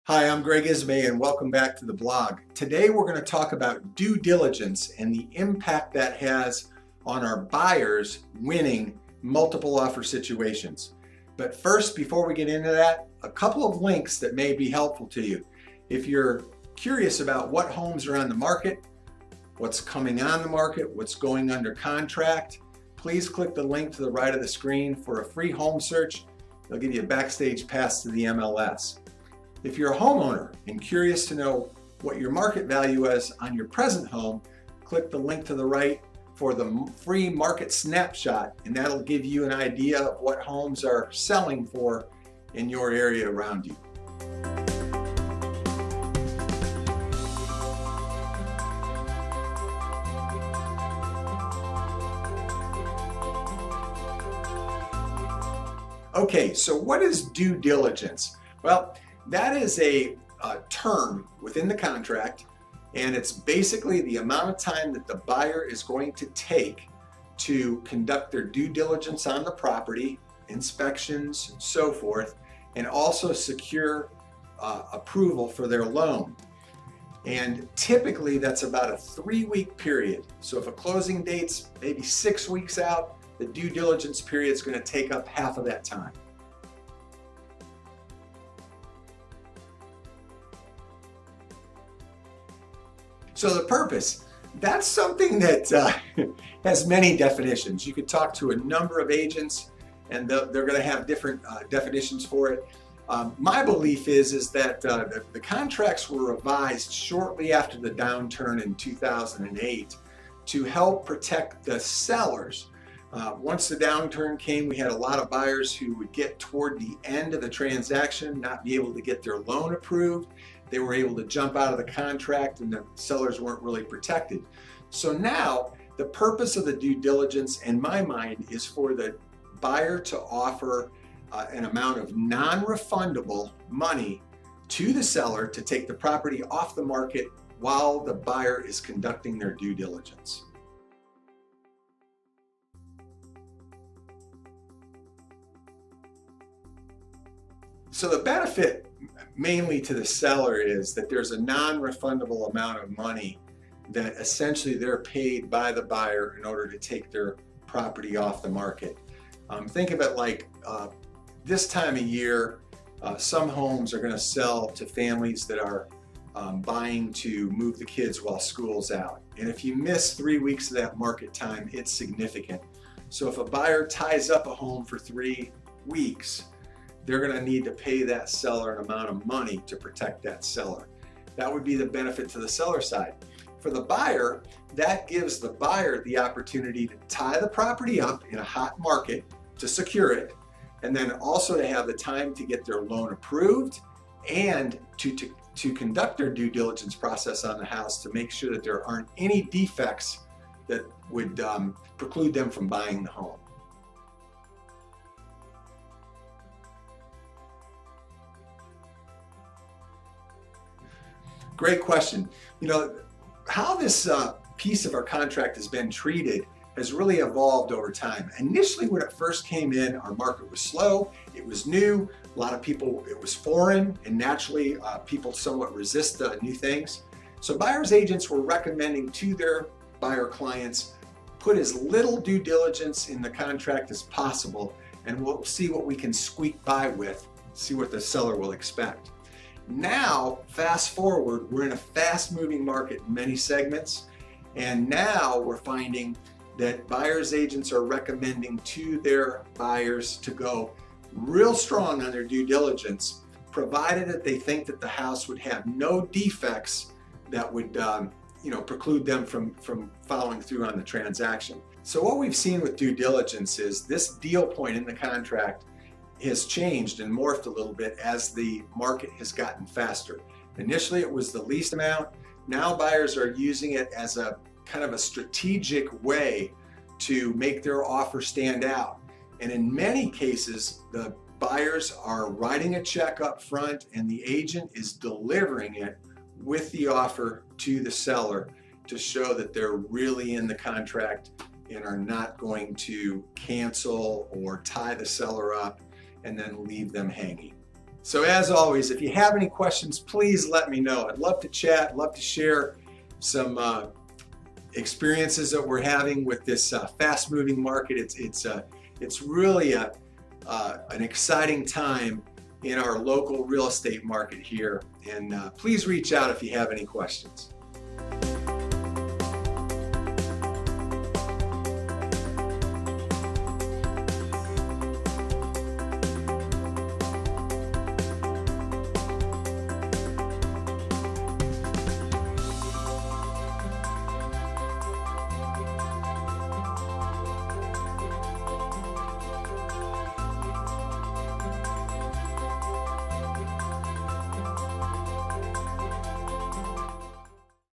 Hi, I'm Greg Ismay and welcome back to the blog. Today we're going to talk about due diligence and the impact that has on our buyers winning multiple offer situations. But first, before we get into that, a couple of links that may be helpful to you. If you're curious about what homes are on the market, what's coming on the market, what's going under contract, please click the link to the right of the screen for a free home search. They'll give you a backstage pass to the MLS. If you're a homeowner and curious to know what your market value is on your present home, click the link to the right for the free market snapshot, and that'll give you an idea of what homes are selling for in your area around you. Okay, so what is due diligence? Well, that is a term within the contract, and it's basically the amount of time that the buyer is going to take to conduct their due diligence on the property, inspections, and so forth, and also secure approval for their loan. And typically that's about a 3-week period. So if a closing date's maybe 6 weeks out, the due diligence period is going to take up half of that time. So the purpose, that's something that has many definitions. You could talk to a number of agents and they're going to have different definitions for it. My belief is that the contracts were revised shortly after the downturn in 2008 to help protect the sellers. Once the downturn came, we had a lot of buyers who would get toward the end of the transaction, not be able to get their loan approved. They were able to jump out of the contract and the sellers weren't really protected. So now the purpose of the due diligence, in my mind, is for the buyer to offer an amount of non-refundable money to the seller to take the property off the market while the buyer is conducting their due diligence. So the benefit mainly to the seller is that there's a non-refundable amount of money that essentially they're paid by the buyer in order to take their property off the market. Think of it like this time of year, some homes are going to sell to families that are buying to move the kids while school's out. And if you miss 3 weeks of that market time, it's significant. So if a buyer ties up a home for 3 weeks, they're going to need to pay that seller an amount of money to protect that seller. That would be the benefit to the seller side. For the buyer, that gives the buyer the opportunity to tie the property up in a hot market to secure it, and then also to have the time to get their loan approved and to conduct their due diligence process on the house to make sure that there aren't any defects that would preclude them from buying the home. Great question. You know, how this piece of our contract has been treated has really evolved over time. Initially, when it first came in, our market was slow, it was new, a lot of people, it was foreign, and naturally people somewhat resist new things. So buyer's agents were recommending to their buyer clients, put as little due diligence in the contract as possible, and we'll see what we can squeak by with, see what the seller will expect. Now, fast forward, we're in a fast-moving market in many segments, and now we're finding that buyer's agents are recommending to their buyers to go real strong on their due diligence, provided that they think that the house would have no defects that would preclude them from following through on the transaction. So what we've seen with due diligence is this deal point in the contract has changed and morphed a little bit as the market has gotten faster. Initially it was the least amount. Now buyers are using it as a kind of a strategic way to make their offer stand out. And in many cases, the buyers are writing a check up front and the agent is delivering it with the offer to the seller to show that they're really in the contract and are not going to cancel or tie the seller up and then leave them hanging. So as always, if you have any questions, please let me know. I'd love to chat, love to share some experiences that we're having with this fast-moving market. It's really an exciting time in our local real estate market here. And please reach out if you have any questions.